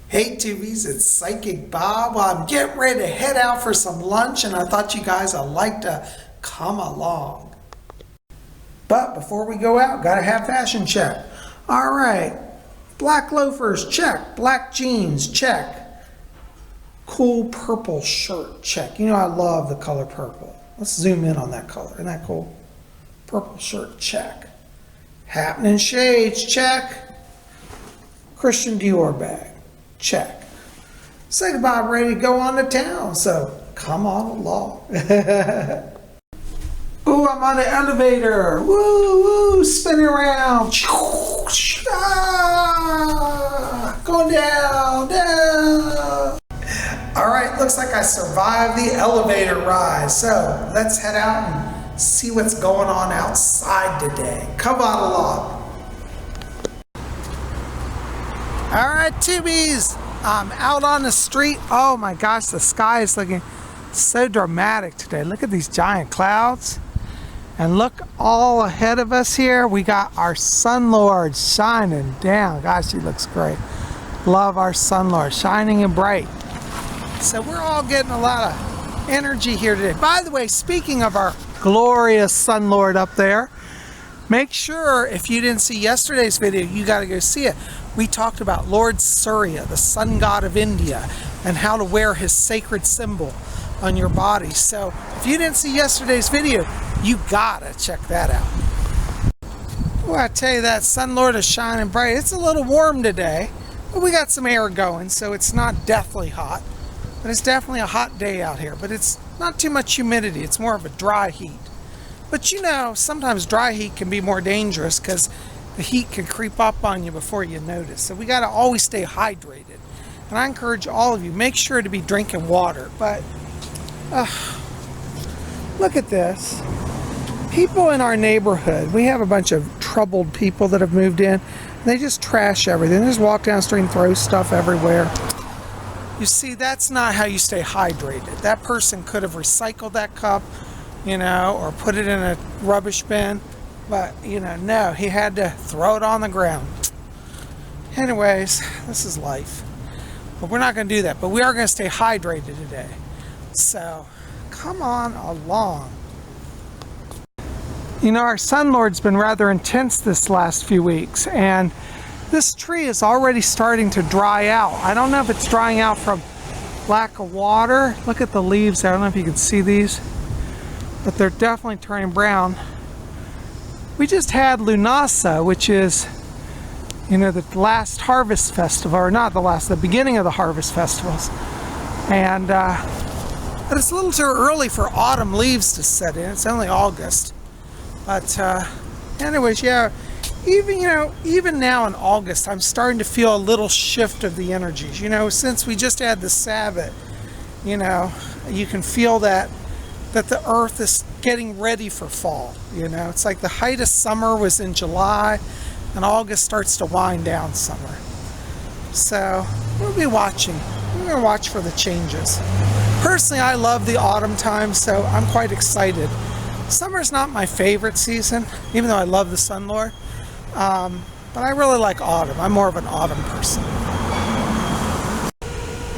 Hey Tubies, it's Psychic Bob. Well, I'm getting ready to head out for some lunch and I thought you guys would like to come along. But before we go out, gotta have fashion check. Alright, black loafers, check. Black jeans, check. Cool purple shirt, check. You know I love the color purple. Let's zoom in on that color. Isn't that cool? Purple shirt, check. Happening shades, check. Christian Dior bag. Check. Psychic Bob ready to go on to town, so come on along. Ooh, I'm on the elevator. Woo, woo, spinning around. Ah, going down, down. All right, looks like I survived the elevator ride. So let's head out and see what's going on outside today. Come on along. All right, Tubies, I'm out on the street. Oh my gosh, the sky is looking so dramatic today. Look at these giant clouds. And look all ahead of us here. We got our Sun Lord shining down. Gosh, he looks great. Love our Sun Lord, shining and bright. So we're all getting a lot of energy here today. By the way, speaking of our glorious Sun Lord up there, make sure if you didn't see yesterday's video, you got to go see it. We talked about Lord Surya, the sun god of India, and how to wear his sacred symbol on your body. So if you didn't see yesterday's video, you gotta check that out. Well, I tell you, that Sun Lord is shining bright. It's a little warm today, but we got some air going, so it's not deathly hot. But it's definitely a hot day out here, but it's not too much humidity. It's more of a dry heat. But you know, sometimes dry heat can be more dangerous because the heat can creep up on you before you notice. So we got to always stay hydrated. And I encourage all of you, make sure to be drinking water. But look at this. People in our neighborhood, we have a bunch of troubled people that have moved in. They just trash everything. They just walk down the street and throw stuff everywhere. You see, that's not how you stay hydrated. That person could have recycled that cup, you know, or put it in a rubbish bin. But, you know, no, he had to throw it on the ground. Anyways, this is life. But we're not going to do that. But we are going to stay hydrated today. So, come on along. You know, our Sun Lord's been rather intense this last few weeks. And this tree is already starting to dry out. I don't know if it's drying out from lack of water. Look at the leaves. I don't know if you can see these. But they're definitely turning brown. We just had Lunasa, which is, you know, the last harvest festival, or not the last, the beginning of the harvest festivals. And, but it's a little too early for autumn leaves to set in. It's only August. But, anyways, yeah, even now in August, I'm starting to feel a little shift of the energies. You know, since we just had the Sabbath, you know, you can feel that the earth is getting ready for fall. You know, it's like the height of summer was in July and August starts to wind down summer. So we'll be watching. We're going to watch for the changes. Personally, I love the autumn time, so I'm quite excited. Summer's not my favorite season, even though I love the Sun Lord. But I really like autumn. I'm more of an autumn person.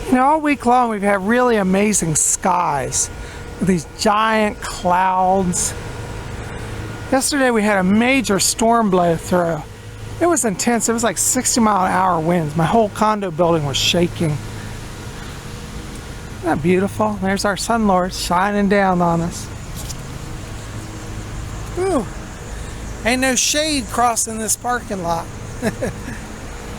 You know, all week long we've had really amazing skies. These giant clouds. Yesterday we had a major storm blow through. It was intense. It was like 60-mile-an-hour winds. My whole condo building was shaking. Isn't that beautiful? There's our Sun Lord shining down on us. Ooh. Ain't no shade crossing this parking lot.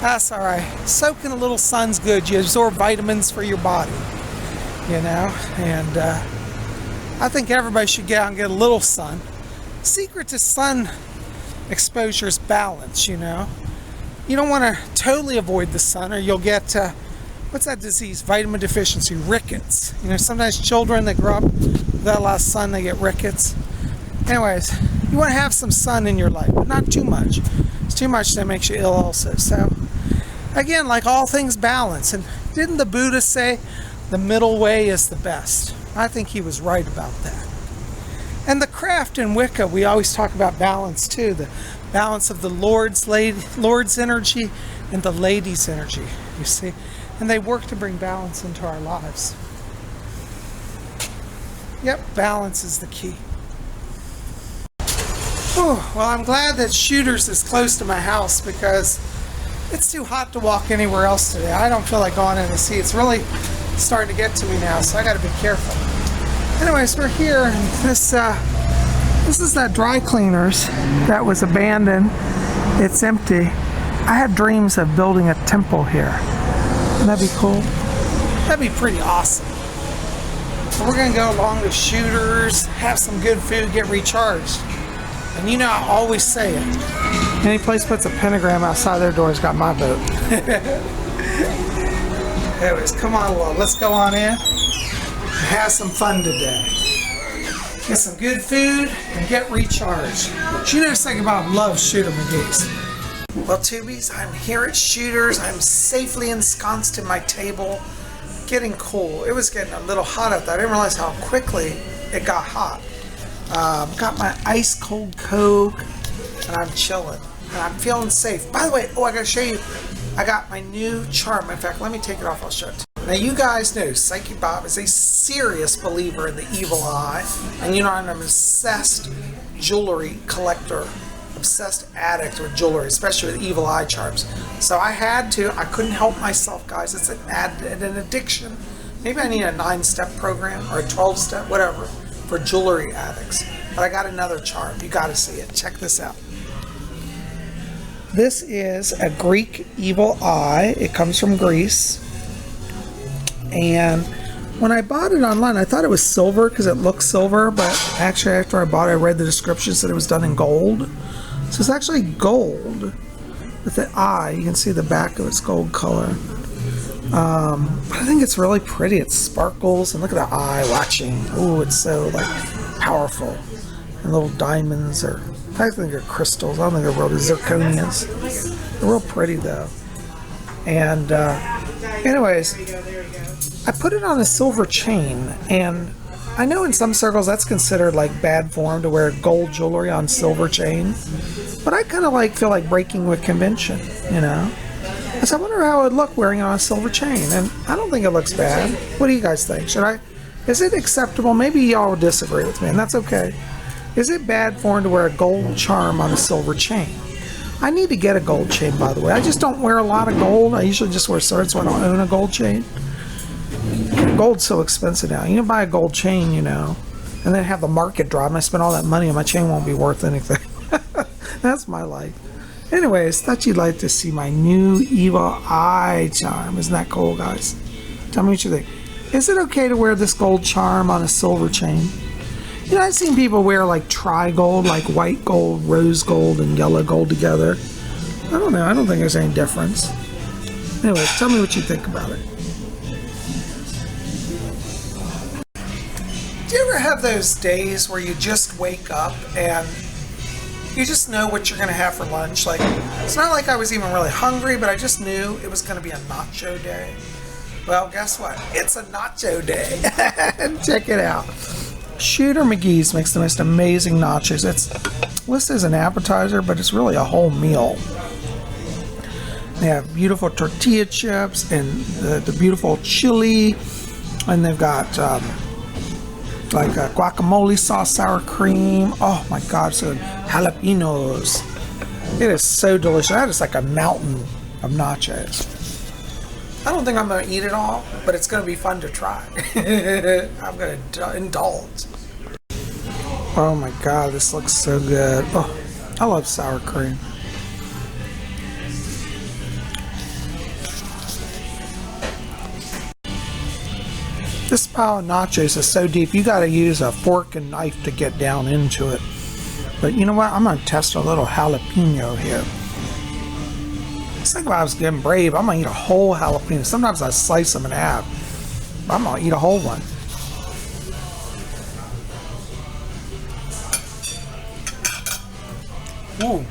That's all right. Soaking a little sun's good. You absorb vitamins for your body, you know, and I think everybody should get out and get a little sun. Secret to sun exposure is balance, you know. You don't want to totally avoid the sun or you'll get, what's that disease? Vitamin deficiency, rickets. You know, sometimes children that grow up without a lot of sun, they get rickets. Anyways, you want to have some sun in your life, but not too much. It's too much that makes you ill also. So, again, like all things, balance. And didn't the Buddha say the middle way is the best? I think he was right about that. And the craft in Wicca, we always talk about balance too. The balance of the Lord's energy and the ladies' energy, you see. And they work to bring balance into our lives. Yep, balance is the key. Whew, well, I'm glad that Shooters is close to my house because it's too hot to walk anywhere else today. I don't feel like going in to see. It's really starting to get to me now, so I got to be careful. Anyways, we're here, and this is that dry cleaners that was abandoned. It's empty. I had dreams of building a temple here. Wouldn't that be cool? That'd be pretty awesome. So we're gonna go along to Shooters, have some good food, get recharged. And you know, I always say it. Any place puts a pentagram outside their door's got my vote. Anyways, come on along. Let's go on in and have some fun today. Get some good food and get recharged. Shooters think about love Shooter McGee's. Well, Tubies, I'm here at Shooters. I'm safely ensconced in my table, getting cool. It was getting a little hot out there. I didn't realize how quickly it got hot. Got my ice cold Coke, and I'm chilling. And I'm feeling safe. By the way, I gotta show you. I got my new charm. In fact, let me take it off. I'll show it to you. Now, you guys know Psychic Bob is a serious believer in the evil eye. And you know, I'm an obsessed jewelry collector. Obsessed addict with jewelry, especially with evil eye charms. So I couldn't help myself, guys. It's an addiction. Maybe I need a 9-step program or a 12-step, whatever, for jewelry addicts. But I got another charm. You gotta see it. Check this out. This is a Greek evil eye. It comes from Greece. And when I bought it online, I thought it was silver because it looks silver, but actually after I bought it, I read the description, said it was done in gold. So it's actually gold with the eye. You can see the back of its gold color. But I think it's really pretty. It sparkles, and look at the eye watching. Oh, it's so like powerful. And little diamonds, or I think they're crystals. I don't think they're real zirconias. They're real pretty though. And anyways, I put it on a silver chain, and I know in some circles that's considered like bad form to wear gold jewelry on silver chain, but I kind of feel like breaking with convention, you know. So I wonder how it would look wearing it on a silver chain, and I don't think it looks bad. What do you guys think? Is it acceptable? Maybe y'all will disagree with me, and that's okay. Is it bad form to wear a gold charm on a silver chain? I need to get a gold chain, by the way. I just don't wear a lot of gold. I usually just wear swords, so I don't own a gold chain. Gold's so expensive now. You can buy a gold chain, you know, and then have the market drop, and I spend all that money and my chain won't be worth anything. That's my life. Anyways, thought you'd like to see my new evil eye charm. Isn't that cool, guys? Tell me what you think. Is it okay to wear this gold charm on a silver chain? You know, I've seen people wear like tri-gold, like white gold, rose gold, and yellow gold together. I don't know. I don't think there's any difference. Anyways, tell me what you think about it. Do you ever have those days where you just wake up and you just know what you're going to have for lunch? Like, it's not like I was even really hungry, but I just knew it was going to be a nacho day. Well, guess what? It's a nacho day. Check it out. Shooter McGee's makes the most amazing nachos. It's listed as an appetizer, but it's really a whole meal. They have beautiful tortilla chips and the beautiful chili, and they've got like a guacamole sauce, sour cream. Oh my God, so jalapenos. It is so delicious. That is like a mountain of nachos. I don't think I'm going to eat it all, but it's going to be fun to try. I'm going to indulge. Oh my God, this looks so good. Oh, I love sour cream. This pile of nachos is so deep, you got to use a fork and knife to get down into it. But you know what? I'm going to test a little jalapeno here. It's like when I was getting brave, I'm going to eat a whole jalapeno. Sometimes I slice them in half. But I'm going to eat a whole one. Ooh.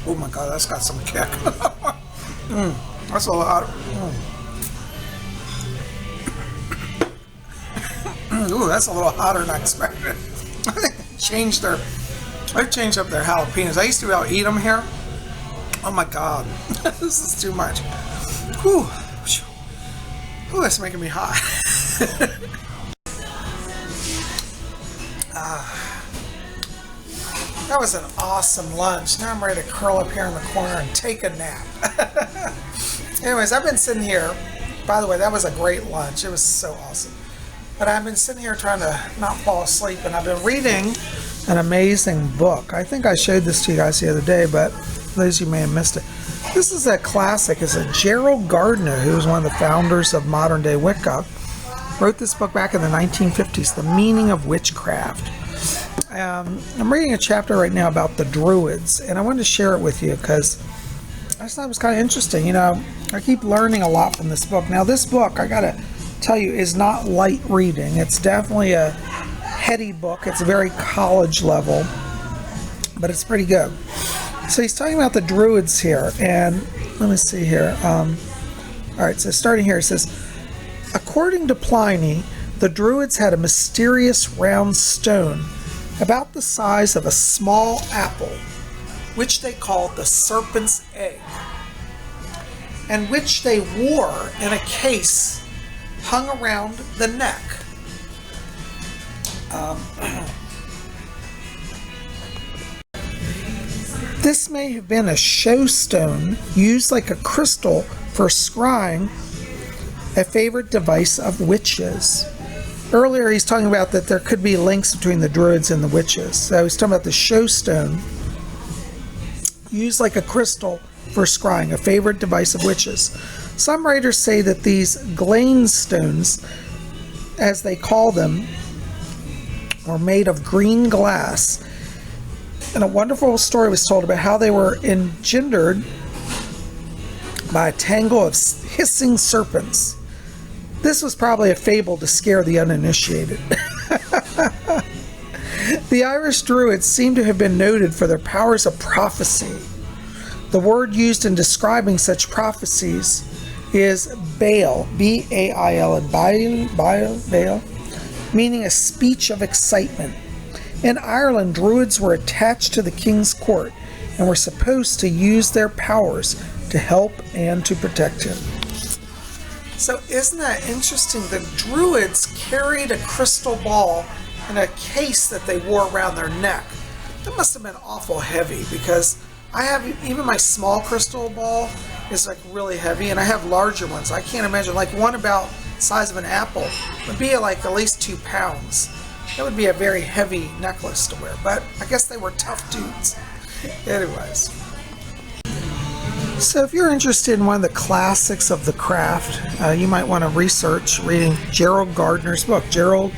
Oh my God, that's got some kick. That's a lot. Ooh, that's a little hotter than I expected. I think they've changed up their jalapenos. I used to be able to eat them here. Oh my God, this is too much. Whew. Ooh, that's making me hot. That was an awesome lunch. Now I'm ready to curl up here in the corner and take a nap. Anyways, I've been sitting here. By the way, that was a great lunch. It was so awesome. But I've been sitting here trying to not fall asleep, and I've been reading an amazing book. I think I showed this to you guys the other day, but those of you may have missed it. This is a classic. It's a Gerald Gardner, who was one of the founders of modern day Wicca, wrote this book back in the 1950s, The Meaning of Witchcraft. I'm reading a chapter right now about the Druids, and I wanted to share it with you because I just thought it was kind of interesting. You know, I keep learning a lot from this book. Now, this book, I gotta tell you, is not light reading. It's definitely a heady book. It's very college level, but it's pretty good. So he's talking about the Druids here, and let me see here. All right, so starting here, it says, according to Pliny, the Druids had a mysterious round stone about the size of a small apple, which they called the serpent's egg, and which they wore in a case hung around the neck. This may have been a show stone used like a crystal for scrying, a favorite device of witches. Earlier he's talking about that there could be links between the Druids and the witches. So he's talking about the show stone used like a crystal for scrying, a favorite device of witches. Some writers say that these glane stones, as they call them, were made of green glass. And a wonderful story was told about how they were engendered by a tangle of hissing serpents. This was probably a fable to scare the uninitiated. The Irish Druids seem to have been noted for their powers of prophecy. The word used in describing such prophecies is bail, B-A-I-L, and bail, meaning a speech of excitement. In Ireland, Druids were attached to the king's court and were supposed to use their powers to help and to protect him. So isn't that interesting? The Druids carried a crystal ball in a case that they wore around their neck. That must have been awful heavy, because I have, even my small crystal ball is like really heavy, and I have larger ones. I can't imagine, like one about the size of an apple would be like at least 2 pounds. That would be a very heavy necklace to wear, but I guess they were tough dudes. Anyways. So if you're interested in one of the classics of the craft, you might want to research reading Gerald Gardner's book, Gerald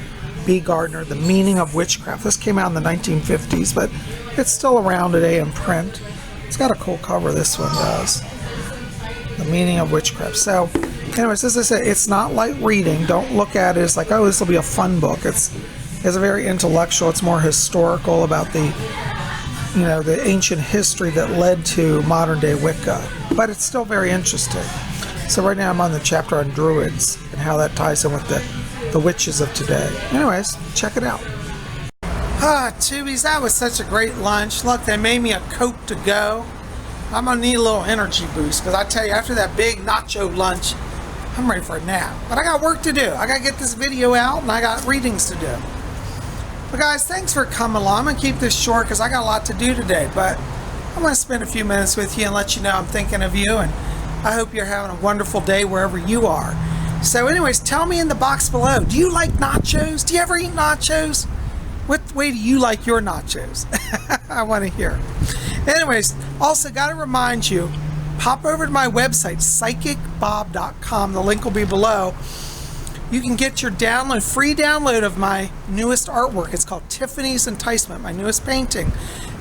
B. Gardner, The Meaning of Witchcraft. This came out in the 1950s, but it's still around today in print. It's got a cool cover, this one does. The Meaning of Witchcraft. So, anyways, as I said, it's not light reading. Don't look at it as like, oh, this will be a fun book. It's a very intellectual. It's more historical about the ancient history that led to modern day Wicca, but it's still very interesting. So right now I'm on the chapter on Druids and how that ties in with the witches of today. Anyways, check it out. Tubies, that was such a great lunch. Look, they made me a Coke to go. I'm gonna need a little energy boost, because I tell you, after that big nacho lunch, I'm ready for a nap. But I got work to do. I gotta get this video out, and I got readings to do. But guys, thanks for coming along. I'm going to keep this short because I got a lot to do today, but I'm going to spend a few minutes with you and let you know I'm thinking of you, and I hope you're having a wonderful day wherever you are. So anyways, tell me in the box below, do you like nachos? Do you ever eat nachos? What way do you like your nachos? I want to hear. Anyways, also got to remind you, pop over to my website, PsychicBob.com. The link will be below. You can get your free download of my newest artwork. It's called Tiffany's Enticement, my newest painting.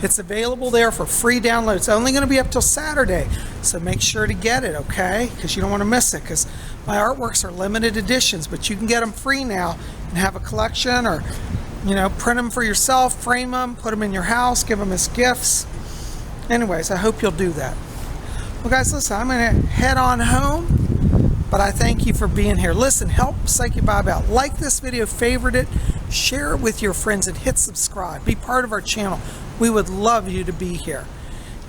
It's available there for free download. It's only going to be up till Saturday, so make sure to get it, okay? Because you don't want to miss it, because my artworks are limited editions, but you can get them free now and have a collection, or print them for yourself, frame them, put them in your house, give them as gifts. Anyways, I hope you'll do that. Well, guys, listen, I'm going to head on home. But I thank you for being here. Listen, help Psychic Bob out. Like this video, favorite it, share it with your friends, and hit subscribe. Be part of our channel. We would love you to be here.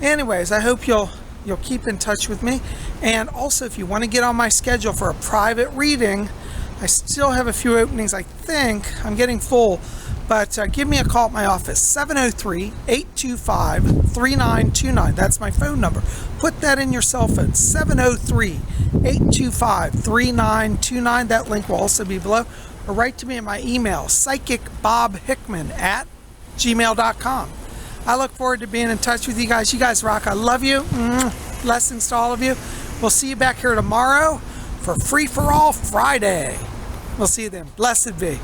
Anyways, I hope you'll you'll keep in touch with me. And also, if you want to get on my schedule for a private reading, I still have a few openings. I think I'm getting full, but give me a call at my office, 703-825-3929. That's my phone number. Put that in your cell phone, 703-825-3929. That link will also be below. Or write to me at my email, PsychicBobHickman@gmail.com. I look forward to being in touch with you guys. You guys rock. I love you. Blessings to all of you. We'll see you back here tomorrow for Free for All Friday. We'll see you then. Blessed be.